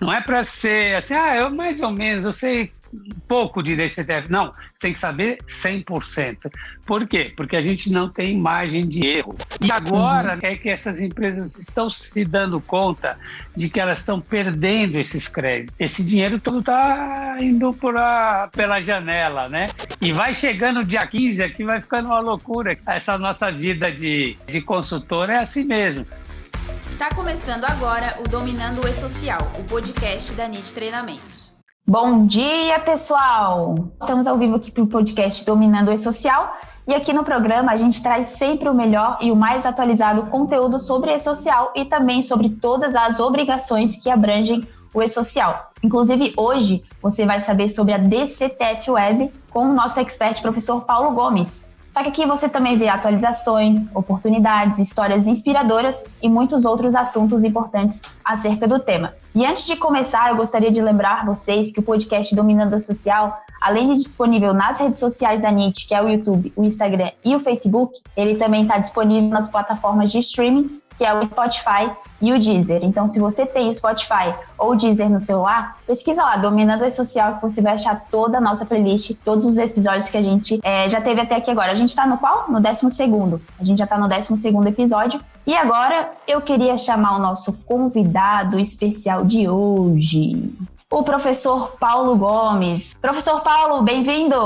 Não é para ser assim, eu mais ou menos, eu sei um pouco de DCTF. Não, você tem que saber 100%. Por quê? Porque a gente não tem margem de erro. E agora é que essas empresas estão se dando conta de que elas estão perdendo esses créditos. Esse dinheiro todo está indo pela janela, né? E vai chegando o dia 15 aqui, vai ficando uma loucura. Essa nossa vida de consultor é assim mesmo. Está começando agora o Dominando o E-Social, o podcast da NIT Treinamentos. Bom dia, pessoal! Estamos ao vivo aqui para o podcast Dominando o E-Social e aqui no programa a gente traz sempre o melhor e o mais atualizado conteúdo sobre E-Social e também sobre todas as obrigações que abrangem o E-Social. Inclusive, hoje você vai saber sobre a DCTF Web com o nosso expert, professor Paulo Gomes. Só que aqui você também vê atualizações, oportunidades, histórias inspiradoras e muitos outros assuntos importantes acerca do tema. E antes de começar, eu gostaria de lembrar vocês que o podcast Dominando o Social, além de disponível nas redes sociais da NIT, que é o YouTube, o Instagram e o Facebook, ele também está disponível nas plataformas de streaming, que é o Spotify e o Deezer. Então, se você tem Spotify ou Deezer no celular, pesquisa lá, Dominando o E-Social, que você vai achar toda a nossa playlist, todos os episódios que a gente já teve até aqui agora. A gente tá no qual? No 12º. A gente já tá no 12º episódio. E agora, eu queria chamar o nosso convidado especial de hoje, o professor Paulo Gomes. Professor Paulo, bem-vindo!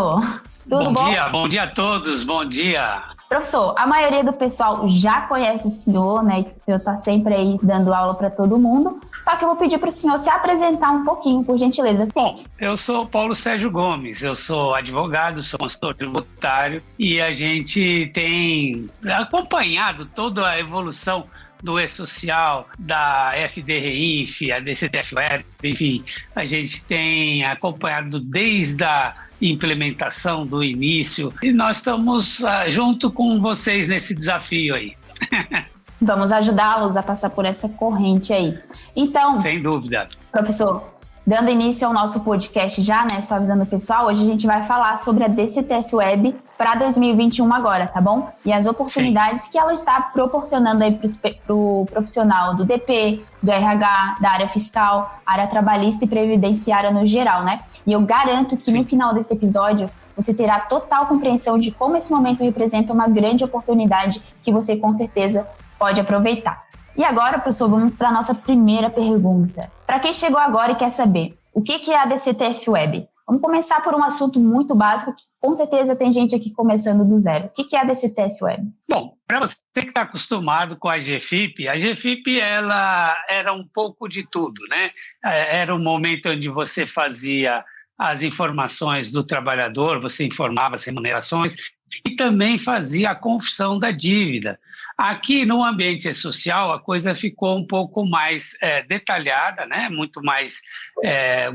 Tudo bom? Bom dia a todos, bom dia! Professor, a maioria do pessoal já conhece o senhor, né? O senhor está sempre aí dando aula para todo mundo. Só que eu vou pedir para o senhor se apresentar um pouquinho, por gentileza. Bom, eu sou Paulo Sérgio Gomes, eu sou advogado, sou consultor tributário e a gente tem acompanhado toda a evolução do E-Social, da FDRINF, a DCTF Web, enfim, a gente tem acompanhado desde a implementação do início e nós estamos junto com vocês nesse desafio aí. Vamos ajudá-los a passar por essa corrente aí. Então, sem dúvida. Professor, dando início ao nosso podcast já, né, só avisando o pessoal, hoje a gente vai falar sobre a DCTF Web para 2021 agora, tá bom? E as oportunidades que ela está proporcionando aí para o profissional do DP, do RH, da área fiscal, área trabalhista e previdenciária no geral, né? E eu garanto que no final desse episódio você terá total compreensão de como esse momento representa uma grande oportunidade que você com certeza pode aproveitar. E agora, professor, vamos para a nossa primeira pergunta. Para quem chegou agora e quer saber, o que é a DCTF Web? Vamos começar por um assunto muito básico, que com certeza tem gente aqui começando do zero. O que é a DCTF Web? Bom, para você que está acostumado com a GFIP ela era um pouco de tudo, né? Era um momento onde você fazia as informações do trabalhador, você informava as remunerações e também fazia a confissão da dívida. Aqui no ambiente social a coisa ficou um pouco mais detalhada, né? Muito mais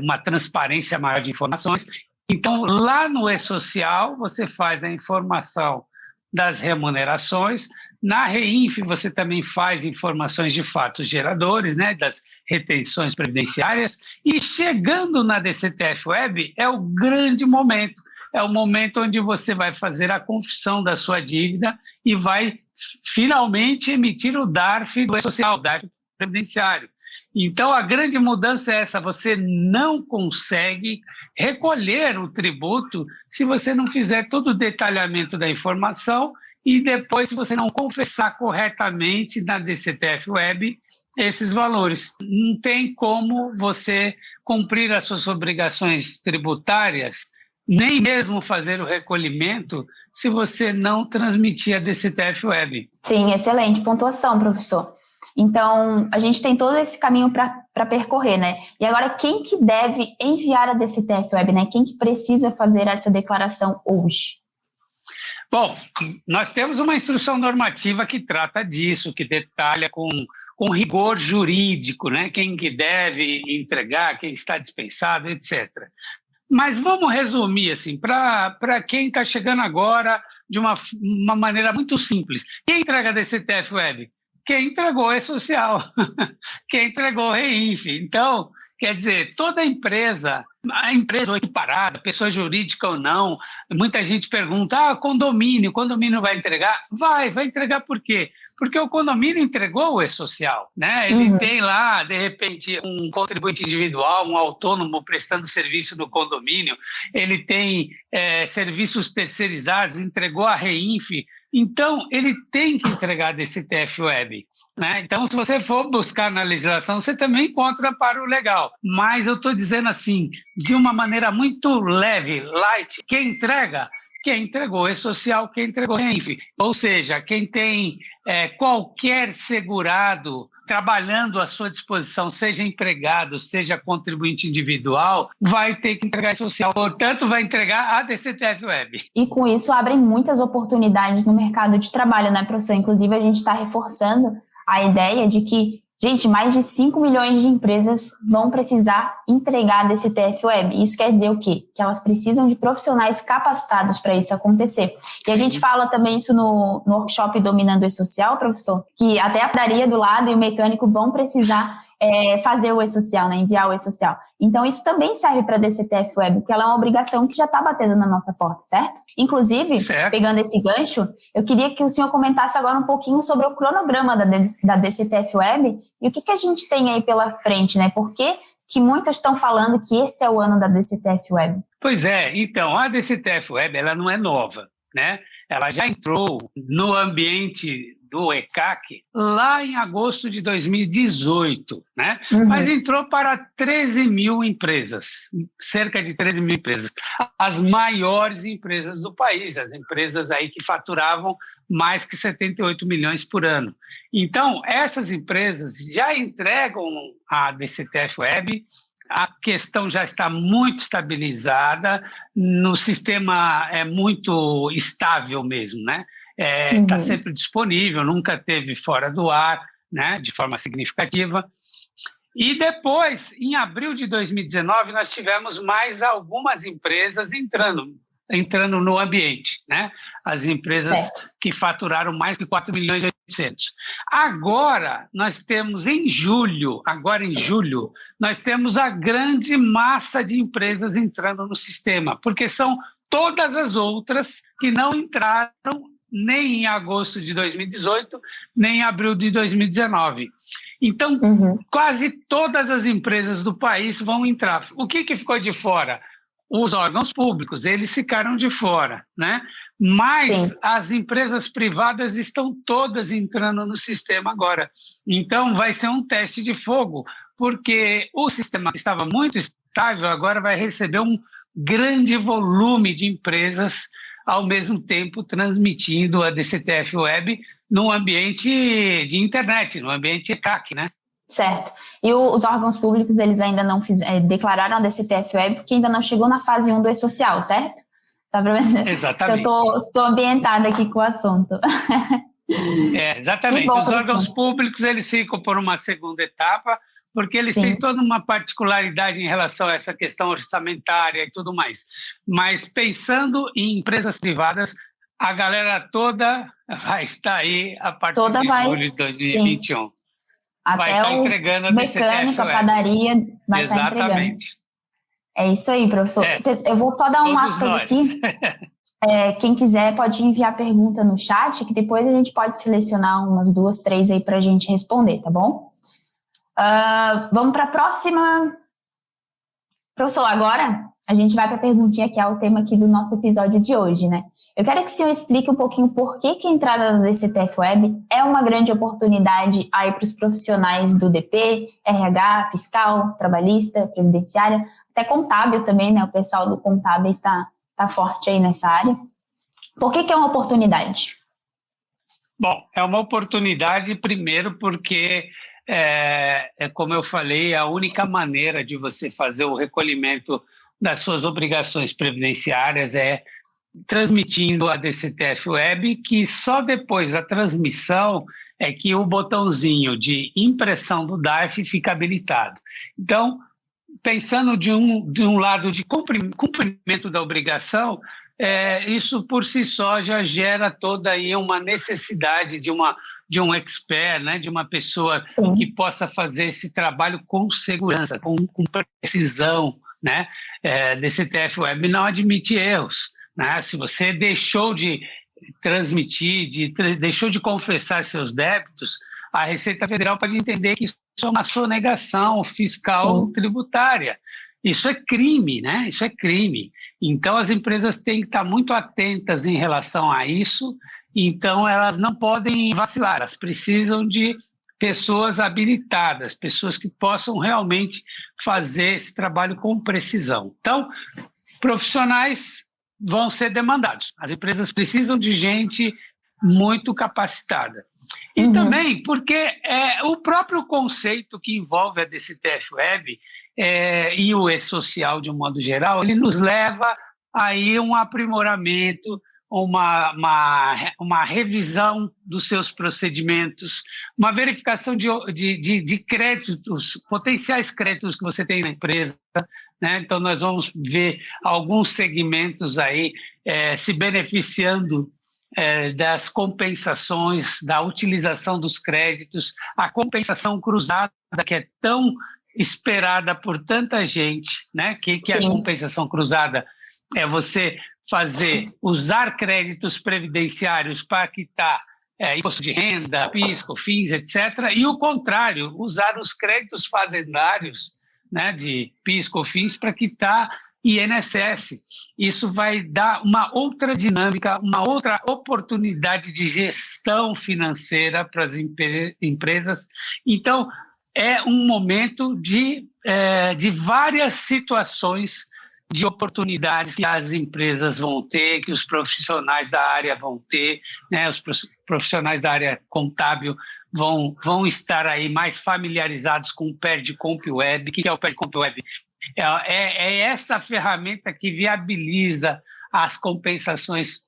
uma transparência maior de informações. Então lá no E-Social você faz a informação das remunerações, na REINF você também faz informações de fatos geradores, né? Das retenções previdenciárias e chegando na DCTF Web é o grande momento. É o momento onde você vai fazer a confissão da sua dívida e vai finalmente emitir o DARF do E-Social, o DARF previdenciário. Então, a grande mudança é essa, você não consegue recolher o tributo se você não fizer todo o detalhamento da informação e depois, se você não confessar corretamente na DCTF Web esses valores. Não tem como você cumprir as suas obrigações tributárias, nem mesmo fazer o recolhimento, se você não transmitir a DCTF Web. Sim, excelente pontuação, professor. Então, a gente tem todo esse caminho para percorrer, né? E agora, quem que deve enviar a DCTF Web, né? Quem que precisa fazer essa declaração hoje? Bom, nós temos uma instrução normativa que trata disso, que detalha com rigor jurídico, né? Quem que deve entregar, quem está dispensado, etc. Mas vamos resumir assim, para quem está chegando agora de uma maneira muito simples. Quem entrega a DCTF Web? Quem entregou é social, quem entregou é REINF. Então, quer dizer, toda empresa a empresa equiparada, pessoa jurídica ou não. Muita gente pergunta, condomínio vai entregar? Vai entregar por quê? Porque o condomínio entregou o E-Social, né? Ele tem lá, de repente, um contribuinte individual, um autônomo prestando serviço no condomínio, ele tem serviços terceirizados, entregou a Reinf, então ele tem que entregar a DCTF Web. Né? Então, se você for buscar na legislação, você também encontra amparo legal. Mas eu estou dizendo assim, de uma maneira muito leve, light, quem entregou E-Social, quem entregou Reinf. Ou seja, quem tem qualquer segurado trabalhando à sua disposição, seja empregado, seja contribuinte individual, vai ter que entregar E-Social. Portanto, vai entregar a DCTF Web. E com isso abrem muitas oportunidades no mercado de trabalho, né, professor? Inclusive, a gente está reforçando a ideia de que, gente, mais de 5 milhões de empresas vão precisar entregar a DCTF Web. Isso quer dizer o quê? Que elas precisam de profissionais capacitados para isso acontecer. E a gente fala também isso no workshop Dominando o E-Social, professor, que até a padaria do lado e o mecânico vão precisar fazer o E-Social, né, enviar o E-Social. Então, isso também serve para a DCTF Web, porque ela é uma obrigação que já está batendo na nossa porta, certo? Inclusive, pegando esse gancho, eu queria que o senhor comentasse agora um pouquinho sobre o cronograma da DCTF Web e o que a gente tem aí pela frente, né? Por que muitos estão falando que esse é o ano da DCTF Web? Pois é, então, a DCTF Web, ela não é nova, né? Ela já entrou no ambiente do ECAC lá em agosto de 2018, né? Mas entrou para 13 mil empresas, cerca de 13 mil empresas, as maiores empresas do país, as empresas aí que faturavam mais que 78 milhões por ano. Então, essas empresas já entregam a DCTF Web, a questão já está muito estabilizada, no sistema é muito estável mesmo, né? Está sempre disponível, nunca teve fora do ar, né, de forma significativa. E depois, em abril de 2019, nós tivemos mais algumas empresas entrando no ambiente, né? As empresas que faturaram mais de 4 milhões e 800. Agora, nós temos em julho, nós temos a grande massa de empresas entrando no sistema, porque são todas as outras que não entraram nem em agosto de 2018, nem em abril de 2019. Então, quase todas as empresas do país vão entrar. O que ficou de fora? Os órgãos públicos, eles ficaram de fora, né? Mas as empresas privadas estão todas entrando no sistema agora. Então, vai ser um teste de fogo, porque o sistema que estava muito estável agora vai receber um grande volume de empresas ao mesmo tempo transmitindo a DCTF Web num ambiente de internet, no ambiente ECAC, né? Certo. E os órgãos públicos, eles ainda não declararam a DCTF Web porque ainda não chegou na fase 1 do E-Social, certo? Só para ver exatamente. Se eu estou ambientada aqui com o assunto. Exatamente. Os órgãos públicos, eles ficam por uma segunda etapa, porque eles têm toda uma particularidade em relação a essa questão orçamentária e tudo mais. Mas pensando em empresas privadas, a galera toda vai estar aí a partir de julho de 2021. Até vai estar entregando a mecânico, a padaria vai estar entregando. Exatamente. É isso aí, professor. Eu vou só dar um aspas aqui. Quem quiser pode enviar pergunta no chat, que depois a gente pode selecionar umas 2, 3 aí para a gente responder, tá bom? Vamos para a próxima. Professor, agora a gente vai para a perguntinha, que é o tema aqui do nosso episódio de hoje, né? Eu quero que o senhor explique um pouquinho por que a entrada da DCTF Web é uma grande oportunidade aí para os profissionais do DP, RH, fiscal, trabalhista, previdenciária, até contábil também, né? O pessoal do contábil está forte aí nessa área. Por que é uma oportunidade? Bom, é uma oportunidade primeiro porque como eu falei, a única maneira de você fazer o recolhimento das suas obrigações previdenciárias é transmitindo a DCTF Web, que só depois da transmissão é que o botãozinho de impressão do DARF fica habilitado. Então, pensando de um lado de cumprimento da obrigação, isso por si só já gera toda aí uma necessidade de de um expert, né, de uma pessoa Sim. que possa fazer esse trabalho com segurança, com precisão, né? DCTF Web não admite erros, né? Se você deixou de transmitir, deixou de confessar seus débitos, a Receita Federal pode entender que isso é uma sonegação fiscal tributária. Isso é crime, né? Isso é crime. Então, as empresas têm que estar muito atentas em relação a isso. Então, elas não podem vacilar. Elas precisam de pessoas habilitadas, pessoas que possam realmente fazer esse trabalho com precisão. Então, profissionais vão ser demandados. As empresas precisam de gente muito capacitada. E também porque o próprio conceito que envolve a DCTF Web e o e-social de um modo geral, ele nos leva aí um aprimoramento, uma revisão dos seus procedimentos, uma verificação de créditos, potenciais créditos que você tem na empresa, né? Então, nós vamos ver alguns segmentos aí se beneficiando das compensações, da utilização dos créditos, a compensação cruzada, que é tão esperada por tanta gente, né? Que é a compensação cruzada? É você usar créditos previdenciários para quitar imposto de renda, PIS, COFINS, etc. E o contrário, usar os créditos fazendários, né, de PIS, COFINS para quitar INSS. Isso vai dar uma outra dinâmica, uma outra oportunidade de gestão financeira para as empresas. Então, é um momento de várias situações de oportunidades que as empresas vão ter, que os profissionais da área vão ter, né? Os profissionais da área contábil vão estar aí mais familiarizados com o PERDComp Web. O que é o PERDComp Web? É essa ferramenta que viabiliza as compensações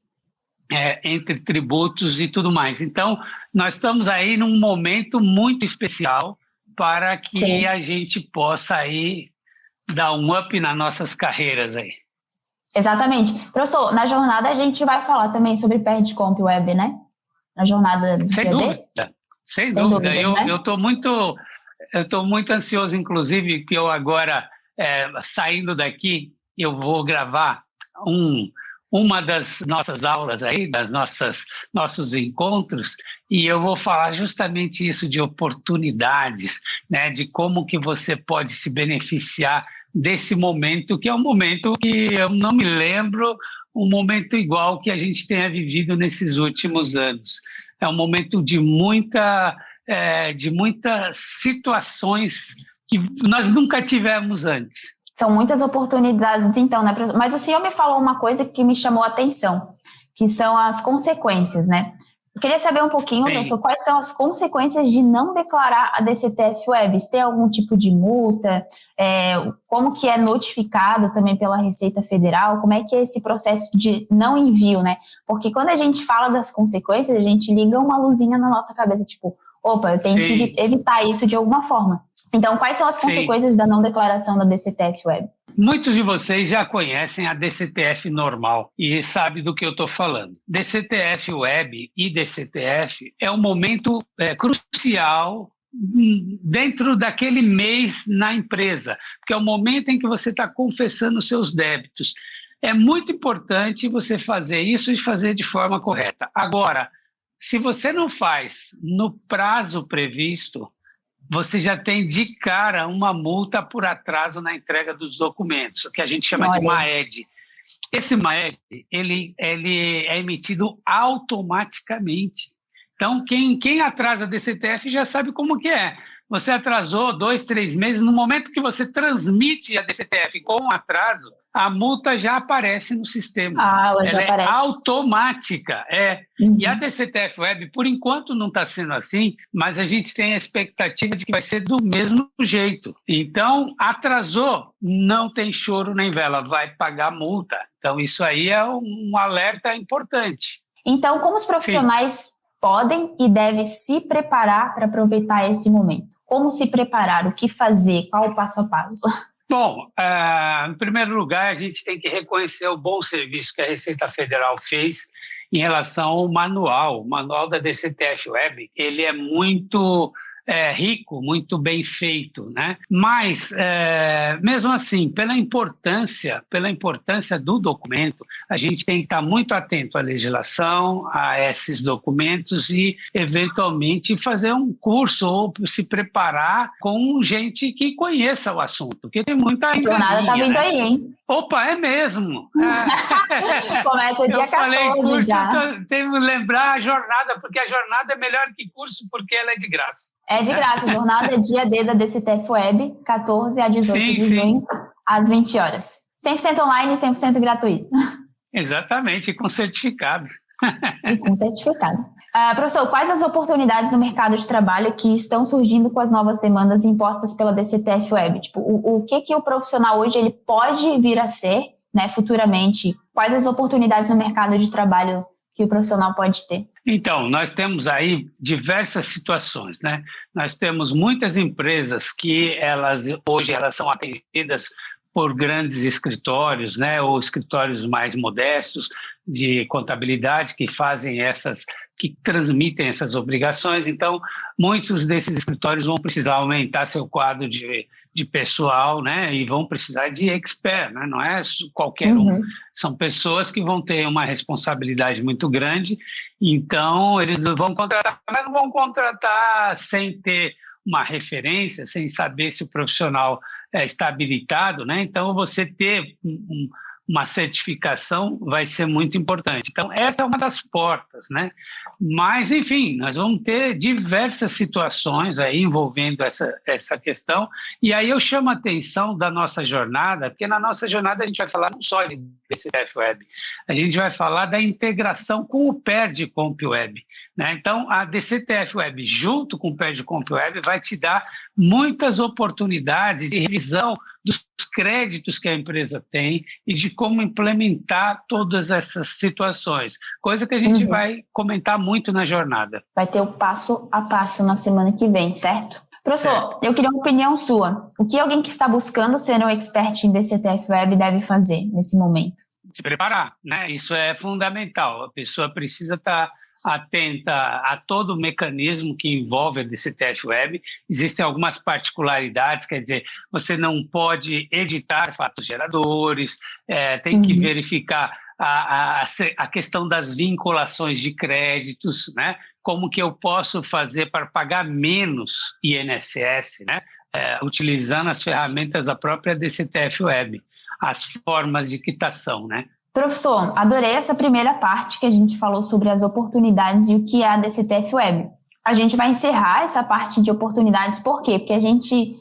entre tributos e tudo mais. Então, nós estamos aí num momento muito especial para que a gente possa aí dar um up nas nossas carreiras aí. Exatamente. Professor, na jornada a gente vai falar também sobre PERDComp Web, né? Na jornada do Sem dúvida. Sem dúvida. Eu estou muito ansioso, inclusive, que eu agora, saindo daqui, eu vou gravar uma das nossas aulas aí, nossos encontros, e eu vou falar justamente isso de oportunidades, né, de como que você pode se beneficiar desse momento, que é um momento que eu não me lembro um momento igual que a gente tenha vivido nesses últimos anos. É um momento de muitas situações que nós nunca tivemos antes. São muitas oportunidades, então, né? Mas o senhor me falou uma coisa que me chamou a atenção, que são as consequências, né? Eu queria saber um pouquinho, professor, quais são as consequências de não declarar a DCTF Web? Se tem algum tipo de multa? Como que é notificado também pela Receita Federal? Como é que é esse processo de não envio, né? Porque quando a gente fala das consequências, a gente liga uma luzinha na nossa cabeça, tipo, opa, eu tenho que evitar isso de alguma forma. Então, quais são as consequências da não declaração da DCTF Web? Muitos de vocês já conhecem a DCTF normal e sabem do que eu estou falando. DCTF Web e DCTF é um momento crucial dentro daquele mês na empresa, porque é o momento em que você está confessando os seus débitos. É muito importante você fazer isso e fazer de forma correta. Agora, se você não faz no prazo previsto, você já tem de cara uma multa por atraso na entrega dos documentos, o que a gente chama de MAED. Esse MAED, ele é emitido automaticamente. Então, quem atrasa a DCTF já sabe como que é. Você atrasou 2, 3 meses, no momento que você transmite a DCTF com atraso, a multa já aparece no sistema. Ela já aparece. É automática. E a DCTF Web, por enquanto, não está sendo assim, mas a gente tem a expectativa de que vai ser do mesmo jeito. Então, atrasou, não tem choro nem vela, vai pagar multa. Então, isso aí é um alerta importante. Então, como os profissionais podem e devem se preparar para aproveitar esse momento? Como se preparar? O que fazer? Qual o passo a passo? Bom, em primeiro lugar, a gente tem que reconhecer o bom serviço que a Receita Federal fez em relação ao manual. O manual da DCTF-Web, ele é muito rico, muito bem feito, né? Mas, mesmo assim, pela importância do documento, a gente tem que estar muito atento à legislação, a esses documentos e, eventualmente, fazer um curso ou se preparar com gente que conheça o assunto, porque tem muita A jornada tá vindo, né? aí, hein? Opa, é mesmo. Começa dia 14 falei curso, já. Tenho que lembrar a jornada, porque a jornada é melhor que curso, porque ela é de graça. É de graça, a jornada é dia D da DCTF-Web, 14 a 18 de junho, às 20 horas. 100% online e 100% gratuito. Exatamente, com certificado. E com certificado. Professor, quais as oportunidades no mercado de trabalho que estão surgindo com as novas demandas impostas pela DCTF-Web? Tipo, o que o profissional hoje ele pode vir a ser, né, futuramente? Quais as oportunidades no mercado de trabalho que o profissional pode ter? Então, nós temos aí diversas situações, né? Nós temos muitas empresas que hoje elas são atendidas por grandes escritórios, né, ou escritórios mais modestos de contabilidade que transmitem essas obrigações. Então, muitos desses escritórios vão precisar aumentar seu quadro de pessoal, né, e vão precisar de expert, né, não é qualquer um. São pessoas que vão ter uma responsabilidade muito grande, então eles vão contratar, mas não vão contratar sem ter uma referência, sem saber se o profissional está habilitado, né? Então, você ter uma certificação vai ser muito importante. Então, essa é uma das portas, né? Mas, enfim, nós vamos ter diversas situações aí envolvendo essa questão, e aí eu chamo a atenção da nossa jornada, porque na nossa jornada a gente vai falar não só de DCTF-Web, a gente vai falar da integração com o PERDComp-Web, né? Então, a DCTF-Web, junto com o PERDComp-Web, vai te dar muitas oportunidades de revisão dos créditos que a empresa tem e de como implementar todas essas situações, coisa que a gente vai comentar muito na jornada. Vai ter o passo a passo na semana que vem, certo? Professor, eu queria uma opinião sua. O que alguém que está buscando ser um expert em DCTF-Web deve fazer nesse momento? Se preparar, né? Isso é fundamental. A pessoa precisa estar atenta a todo o mecanismo que envolve a DCTF-Web. Existem algumas particularidades, quer dizer, você não pode editar fatos geradores, tem que verificar a questão das vinculações de créditos, né? Como que eu posso fazer para pagar menos INSS, né? Utilizando as ferramentas da própria DCTF-Web, as formas de quitação, né? Professor, adorei essa primeira parte que a gente falou sobre as oportunidades e o que é a DCTF-Web. A gente vai encerrar essa parte de oportunidades, por quê? Porque a gente,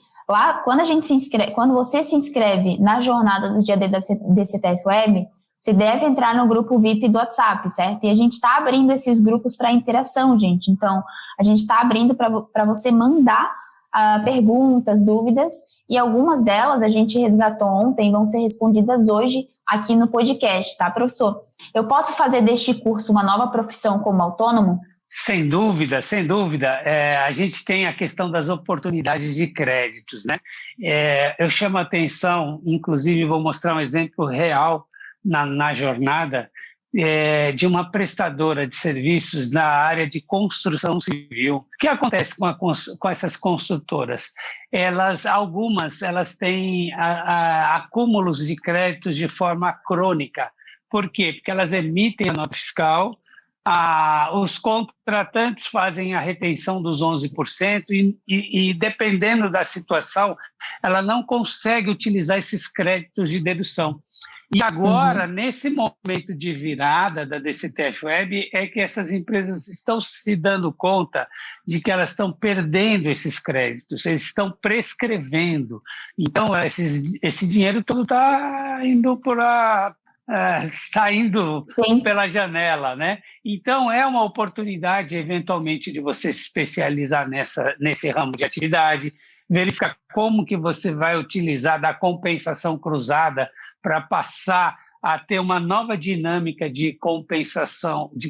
quando você se inscreve na jornada do dia D da DCTF-Web, você deve entrar no grupo VIP do WhatsApp, certo? E a gente está abrindo esses grupos para interação, gente. Então, a gente está abrindo para você mandar perguntas, dúvidas, e algumas delas a gente resgatou ontem, vão ser respondidas hoje aqui no podcast, tá, professor? Eu posso fazer deste curso uma nova profissão como autônomo? Sem dúvida, sem dúvida. A gente tem a questão das oportunidades de créditos, né? Eu chamo a atenção, inclusive vou mostrar um exemplo real na jornada, de uma prestadora de serviços na área de construção civil. O que acontece com essas construtoras? Algumas têm acúmulos de créditos de forma crônica. Por quê? Porque elas emitem a nota fiscal, os contratantes fazem a retenção dos 11% e, dependendo da situação, ela não consegue utilizar esses créditos de dedução. E agora, nesse momento de virada da DCTF-Web, é que essas empresas estão se dando conta de que elas estão perdendo esses créditos, eles estão prescrevendo. Então, esse dinheiro todo está indo saindo pela janela, né? Então, é uma oportunidade, eventualmente, de você se especializar nesse ramo de atividade, verificar como que você vai utilizar da compensação cruzada para passar a ter uma nova dinâmica de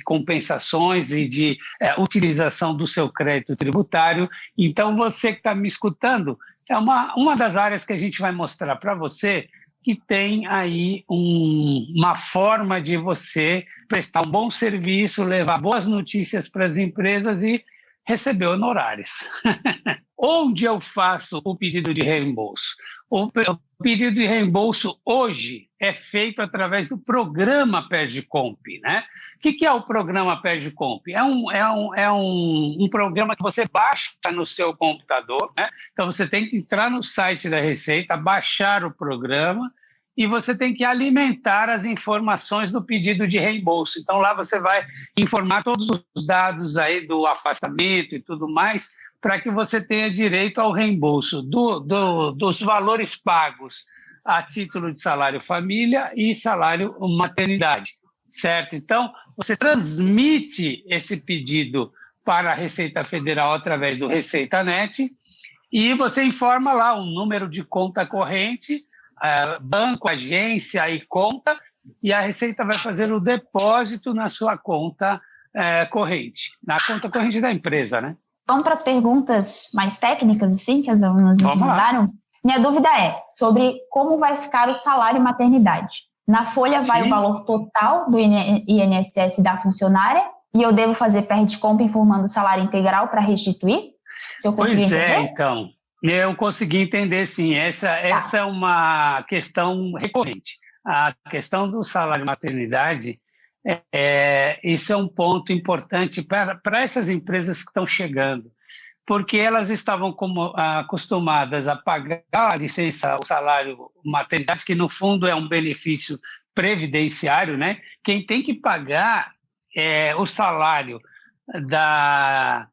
compensações e de utilização do seu crédito tributário. Então, você que está me escutando, é uma das áreas que a gente vai mostrar para você que tem aí uma forma de você prestar um bom serviço, levar boas notícias para as empresas e receber honorários. Onde eu faço o pedido de reembolso? O pedido de reembolso hoje é feito através do programa Perdicomp, né? O que é o programa Perdicomp? É um programa que você baixa no seu computador, né? Então você tem que entrar no site da Receita, baixar o programa e você tem que alimentar as informações do pedido de reembolso. Então lá você vai informar todos os dados aí do afastamento e tudo mais, para que você tenha direito ao reembolso dos valores pagos a título de salário família e salário maternidade, certo? Então, você transmite esse pedido para a Receita Federal através do ReceitaNet e você informa lá um número de conta corrente, banco, agência e conta, e a Receita vai fazer o depósito na sua conta corrente, na conta corrente da empresa, né? Vamos para as perguntas mais técnicas, assim, que as alunas nos mandaram? Minha dúvida é sobre como vai ficar o salário maternidade. Na folha vai o valor total do INSS da funcionária e eu devo fazer Perdicomp informando o salário integral para restituir? Se eu conseguir entender? Então, eu consegui entender sim. Essa é uma questão recorrente. A questão do salário maternidade, isso é um ponto importante para essas empresas que estão chegando, porque elas estavam acostumadas a pagar a licença, o salário maternidade, que no fundo é um benefício previdenciário, né? Quem tem que pagar o salário da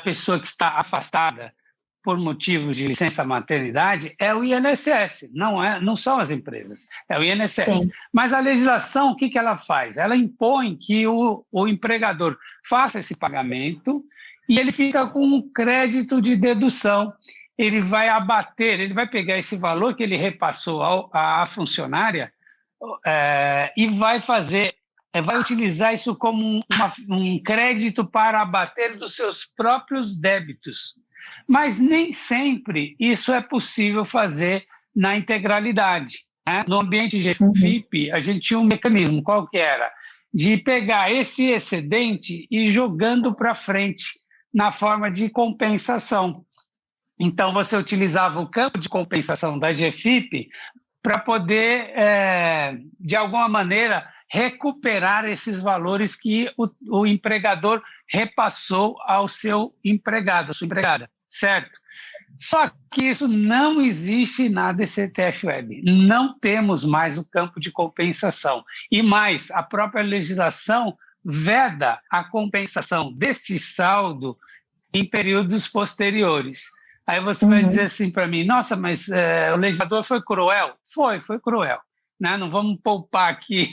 pessoa que está afastada por motivos de licença maternidade é o INSS, não são as empresas, é o INSS. Sim. Mas a legislação, o que ela faz? Ela impõe que o empregador faça esse pagamento e ele fica com um crédito de dedução. Ele vai abater, ele vai pegar esse valor que ele repassou à funcionária e vai utilizar isso como um crédito para abater dos seus próprios débitos. Mas nem sempre isso é possível fazer na integralidade, né? No ambiente GFIP, a gente tinha um mecanismo, qual que era? De pegar esse excedente e jogando para frente na forma de compensação. Então, você utilizava o campo de compensação da GFIP para poder, de alguma maneira, recuperar esses valores que o empregador repassou ao seu empregado, à sua empregada, certo? Só que isso não existe na DCTF Web. Não temos mais o campo de compensação. E mais, a própria legislação veda a compensação deste saldo em períodos posteriores. Aí você vai dizer assim para mim, nossa, mas o legislador foi cruel? Foi cruel. Né? Não vamos poupar aqui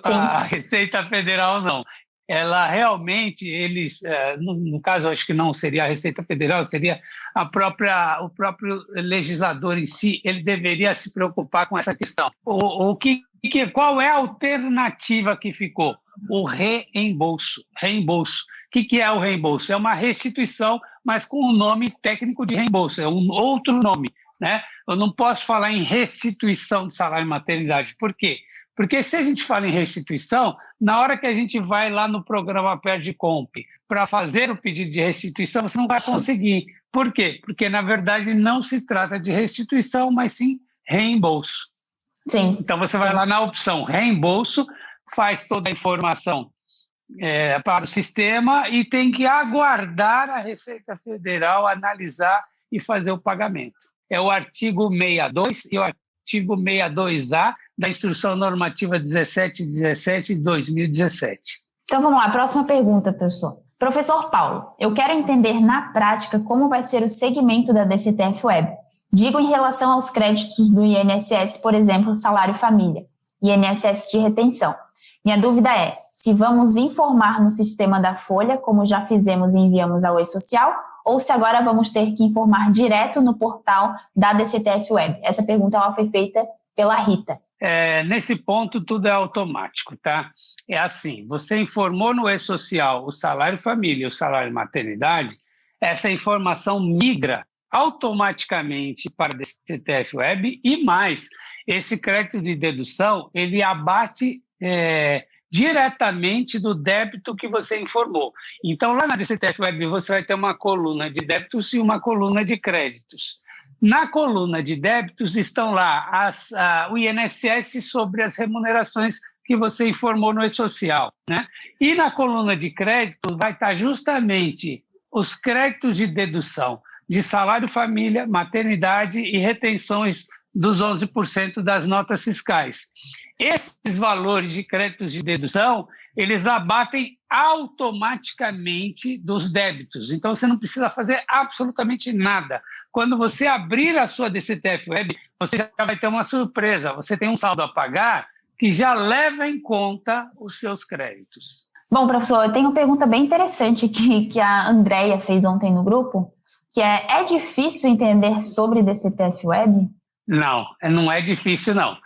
a Receita Federal, não. Ela realmente, no caso, acho que não seria a Receita Federal, seria o próprio legislador em si, ele deveria se preocupar com essa questão. Qual é a alternativa que ficou? O reembolso. O que é o reembolso? É uma restituição, mas com o nome técnico de reembolso, é um outro nome, né? Eu não posso falar em restituição de salário maternidade. Por quê? Porque se a gente fala em restituição, na hora que a gente vai lá no programa Perdicomp para fazer o pedido de restituição, você não vai conseguir. Por quê? Porque, na verdade, não se trata de restituição, mas sim reembolso. Sim. Então, você vai lá na opção reembolso, faz toda a informação para o sistema e tem que aguardar a Receita Federal analisar e fazer o pagamento. É o artigo 62 e o artigo 62A da Instrução Normativa 1717 de 2017. Então vamos lá, próxima pergunta, professor. Professor Paulo, eu quero entender na prática como vai ser o segmento da DCTF Web. Digo em relação aos créditos do INSS, por exemplo, salário família, INSS de retenção. Minha dúvida é se vamos informar no sistema da Folha, como já fizemos e enviamos ao E-Social, ou se agora vamos ter que informar direto no portal da DCTF Web. Essa pergunta ela foi feita pela Rita. Nesse ponto, tudo é automático, tá? É assim, você informou no E-Social o salário família e o salário maternidade, essa informação migra automaticamente para a DCTF Web e mais, esse crédito de dedução, ele abate diretamente do débito que você informou. Então, lá na DCTF Web, você vai ter uma coluna de débitos e uma coluna de créditos. Na coluna de débitos estão lá o INSS sobre as remunerações que você informou no E-Social, né? E na coluna de crédito vai estar justamente os créditos de dedução de salário família, maternidade e retenções dos 11% das notas fiscais. Esses valores de créditos de dedução, eles abatem automaticamente dos débitos. Então, você não precisa fazer absolutamente nada. Quando você abrir a sua DCTF Web, você já vai ter uma surpresa. Você tem um saldo a pagar que já leva em conta os seus créditos. Bom, professor, eu tenho uma pergunta bem interessante que a Andréia fez ontem no grupo, que é difícil entender sobre DCTF Web? Não é difícil, não.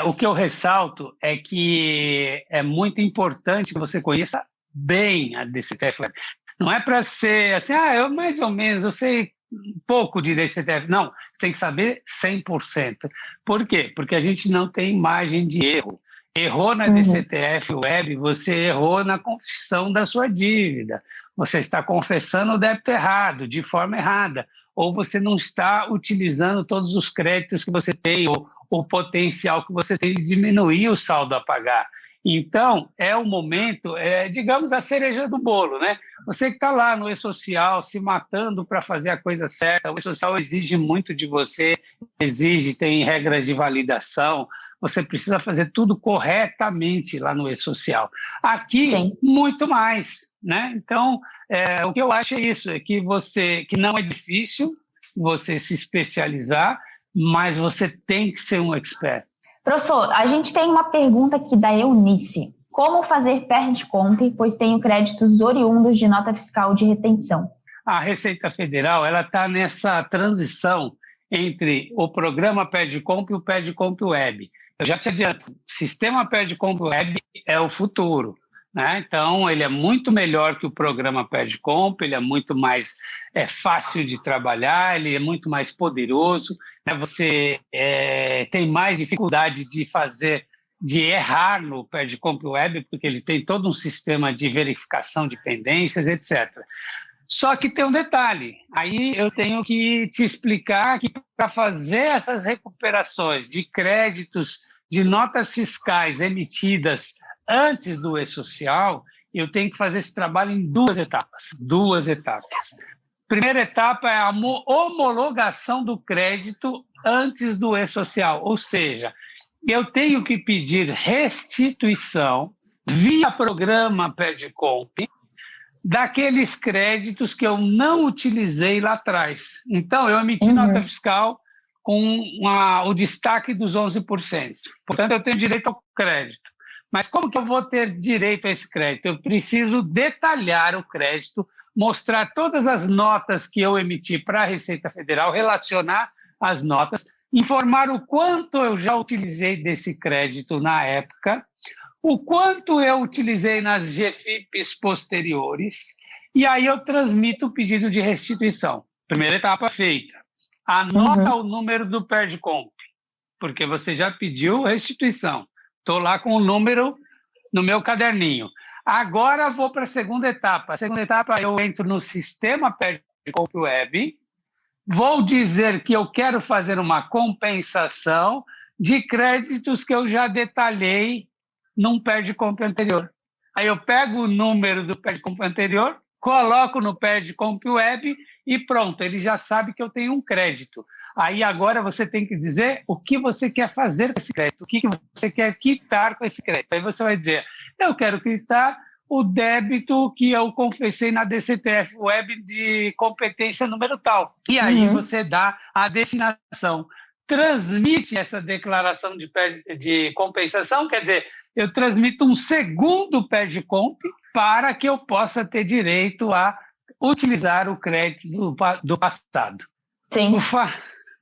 O que eu ressalto é que é muito importante que você conheça bem a DCTF Web. Não é para ser assim, eu mais ou menos, eu sei um pouco de DCTF. Não, você tem que saber 100%. Por quê? Porque a gente não tem margem de erro. Errou na DCTF Web, você errou na confissão da sua dívida. Você está confessando o débito errado, de forma errada. Ou você não está utilizando todos os créditos que você tem, ou o potencial que você tem de diminuir o saldo a pagar. Então, é o momento, digamos, a cereja do bolo, né? Você que está lá no E-Social, se matando para fazer a coisa certa, o E-Social exige muito de você, tem regras de validação, você precisa fazer tudo corretamente lá no E-Social. Aqui, sim, muito mais, né? Então, o que eu acho é isso, é que não é difícil você se especializar, mas você tem que ser um expert. Professor, a gente tem uma pergunta aqui da Eunice. Como fazer PERD-COMP, pois tenho créditos oriundos de nota fiscal de retenção? A Receita Federal está nessa transição entre o programa PERD-COMP e o PERD-COMP Web. Eu já te adianto, o sistema PERD-COMP Web é o futuro, né? Então, ele é muito melhor que o programa PERD-COMP, ele é muito mais fácil de trabalhar, ele é muito mais poderoso, né? Você tem mais dificuldade de errar no PERD-COMP Web, porque ele tem todo um sistema de verificação de pendências, etc. Só que tem um detalhe, aí eu tenho que te explicar que para fazer essas recuperações de créditos, de notas fiscais emitidas antes do E-Social, eu tenho que fazer esse trabalho em duas etapas. Primeira etapa é a homologação do crédito antes do E-Social, ou seja, eu tenho que pedir restituição via programa PERD-COMP daqueles créditos que eu não utilizei lá atrás. Então, eu emiti nota fiscal com o destaque dos 11%. Portanto, eu tenho direito ao crédito. Mas como que eu vou ter direito a esse crédito? Eu preciso detalhar o crédito, mostrar todas as notas que eu emiti para a Receita Federal, relacionar as notas, informar o quanto eu já utilizei desse crédito na época, o quanto eu utilizei nas GFIPs posteriores, e aí eu transmito o pedido de restituição. Primeira etapa feita. Anota o número do PERD-COMP, porque você já pediu restituição. Estou lá com o número no meu caderninho. Agora vou para a segunda etapa. A segunda etapa eu entro no sistema PERD-COMP Web, vou dizer que eu quero fazer uma compensação de créditos que eu já detalhei num PERD-COMP anterior. Aí eu pego o número do PERD-COMP anterior, coloco no PERD-COMP Web e pronto, ele já sabe que eu tenho um crédito. Aí agora você tem que dizer o que você quer fazer com esse crédito, o que você quer quitar com esse crédito. Aí você vai dizer, eu quero quitar o débito que eu confessei na DCTF Web de competência número tal. E aí você dá a destinação. Transmite essa declaração de compensação, quer dizer, eu transmito um segundo PERD-COMP para que eu possa ter direito a utilizar o crédito do passado. Sim.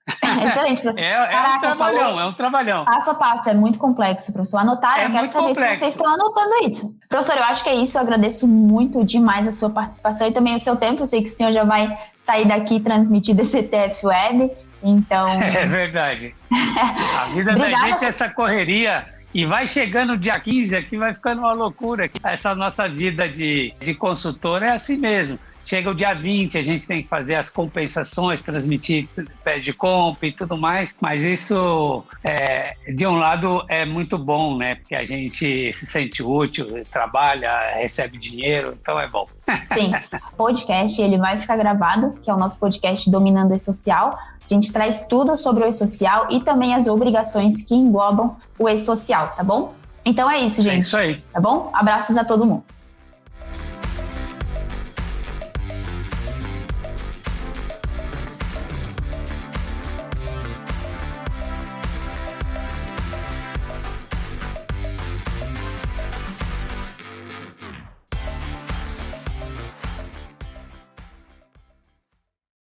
Excelente, professor. É um trabalhão. Passo a passo, é muito complexo, professor. Anotar, eu quero saber se vocês estão anotando isso. Professor, eu acho que é isso. Eu agradeço muito demais a sua participação e também o seu tempo. Eu sei que o senhor já vai sair daqui e transmitir desse CTF Web, então... É verdade. A vida da gente é essa correria. E vai chegando dia 15 aqui, vai ficando uma loucura. Essa nossa vida de consultor é assim mesmo. Chega o dia 20, a gente tem que fazer as compensações, transmitir pé de comp e tudo mais, mas isso, de um lado, é muito bom, né? Porque a gente se sente útil, trabalha, recebe dinheiro, então é bom. Sim, o podcast ele vai ficar gravado, que é o nosso podcast Dominando o E-Social. A gente traz tudo sobre o E-Social e também as obrigações que englobam o E-Social, tá bom? Então é isso, gente. É isso aí. Tá bom? Abraços a todo mundo.